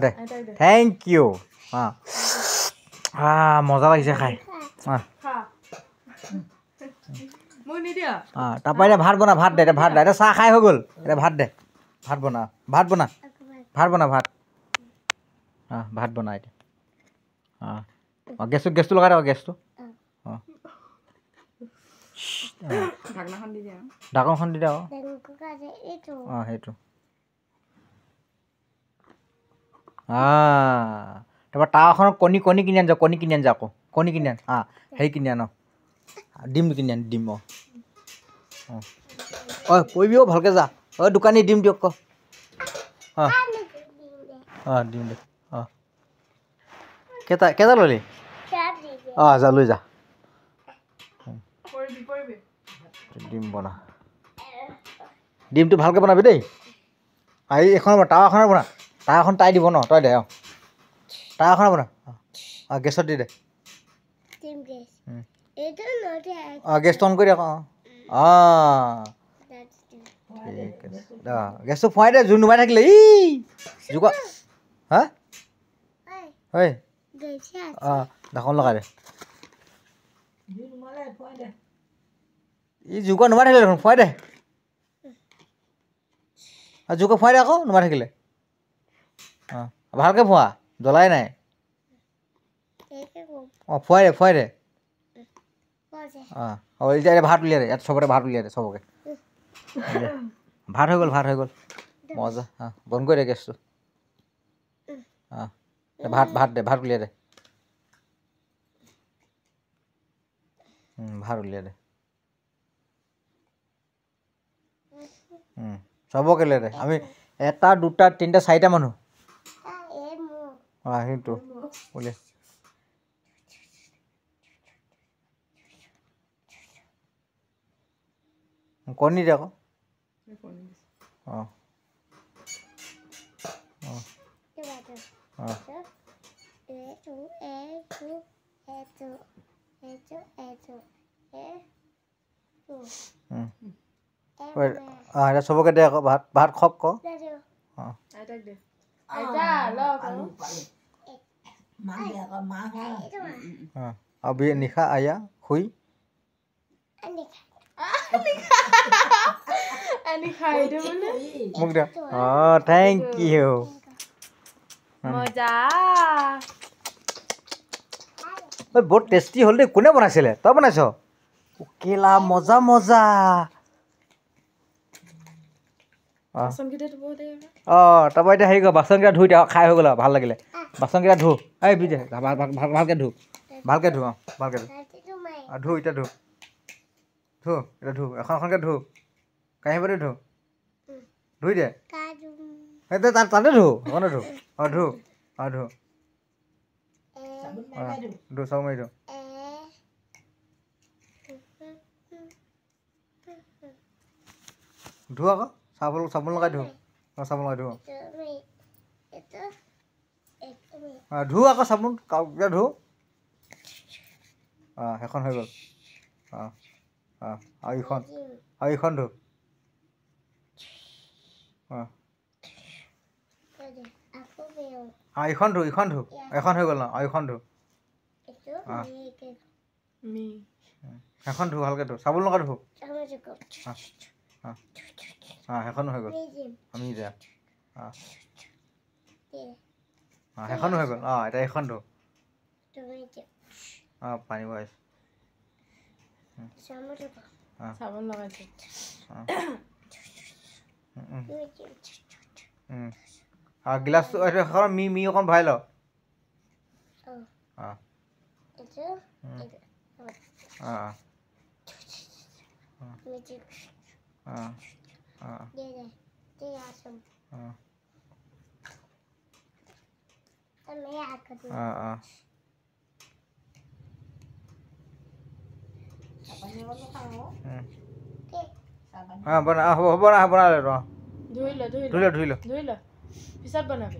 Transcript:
দে thank U মজা লাগিছে খাই তাৰপৰা এতিয়া ভাত বনা ভাত দে এতিয়া ভাত দে এতিয়া চাহ খাই হৈ গ'ল এতিয়া ভাত দে ভাত বনা ভাত বনা ভাত বনা ভাত ভাত বনা এতিয়া গেছটো লগাই দে গেছটো ঢাকনখন দি দে আকৌ সেইটো তাৰপৰা টাৱাখনত কণী কিনি আন যা আকৌ কণী কিনি আন হেৰি কিনি আন ডিম কিনি আন ডিম পৰিবি ভালকৈ যা দোকানী ডিম দিয়ক ক ডিম দে কেইটা ল'লি যা লৈ যা ডিম বনা ডিমটো ভালকৈ বনাবি দেই এইখন টাৱাখনত বনা টাৱাখন তাই দিব ন তই দে টাৱাখনত বনা গেছত দি দে গেছটো অন কৰি দে আকৌ ঠিক আছে গেছটো ফুৱাই দে জুই নুমাই থাকিলে জোকা ঐ ঢাকন লগাই দে জোকা নুমাই থাকিলে দেখোন ফুৱাই দে জোকা ফুৱাই দে আকৌ নুমাই থাকিলে ভালকৈ ফুৱা জ্বলাই নাই ফুৱাই দে এতিয়া ভাত উলিয়াই দে ইয়াত চবতে ভাত উলিয়াই দে চবকে ভাত হৈ গ'ল মজা বন্ধ কৰি দে গেছটো ভাত দে ভাত উলিয়াই দে ভাত উলিয়াই দে চবকে উলিয়াই দে আমি 1 2 3 4 মানুহ সেইটো উলিয়াই কণী দে আকৌ এতিয়া চবকে দে আকৌ ভাত খক ক নিশা আয়া শুই মোক দে থেংক ইউ বহুত টেষ্টি হ'ল দেই কোনে বনাইছিলে তই বনাইছ কেলা মজা তাৰপৰা এতিয়া হেৰি কৰ বাচনকেইটা ধুই দে খাই হৈ গ'ল আৰু ভাল লাগিলে বাচনকেইটা ধু বিজে ভালকৈ ধু ভালকৈ ধু এতিয়া ধু এখনকৈ ধু কাঁহী বাতি ধু ধুই দে তাতে ধু অকণে ধু ধু চাউ মাৰি ধু ধু আকৌ চাবোন লগাই ধু চাবোন লগাই ধু ধু আকৌ চাবোন কাপোৰ ধু সেইখন হৈ গ'ল আৰু এইখন ধু এইখন ধু এখন হৈ গ'ল ন এইখন ধু সেইখন ধু ভালকৈ ধু চাবোন লগাই ধু সেইখনো হৈ গ'ল আমি দে সেইখনো হৈ গ'ল এতিয়া এইখন ধু পানী বহাইছোঁ চাবোন লগাইছোঁ গিলাচটো মি অকণ ভৰাই ল বনা হ'ব বনা দে ধুই ল পিছত বনাবি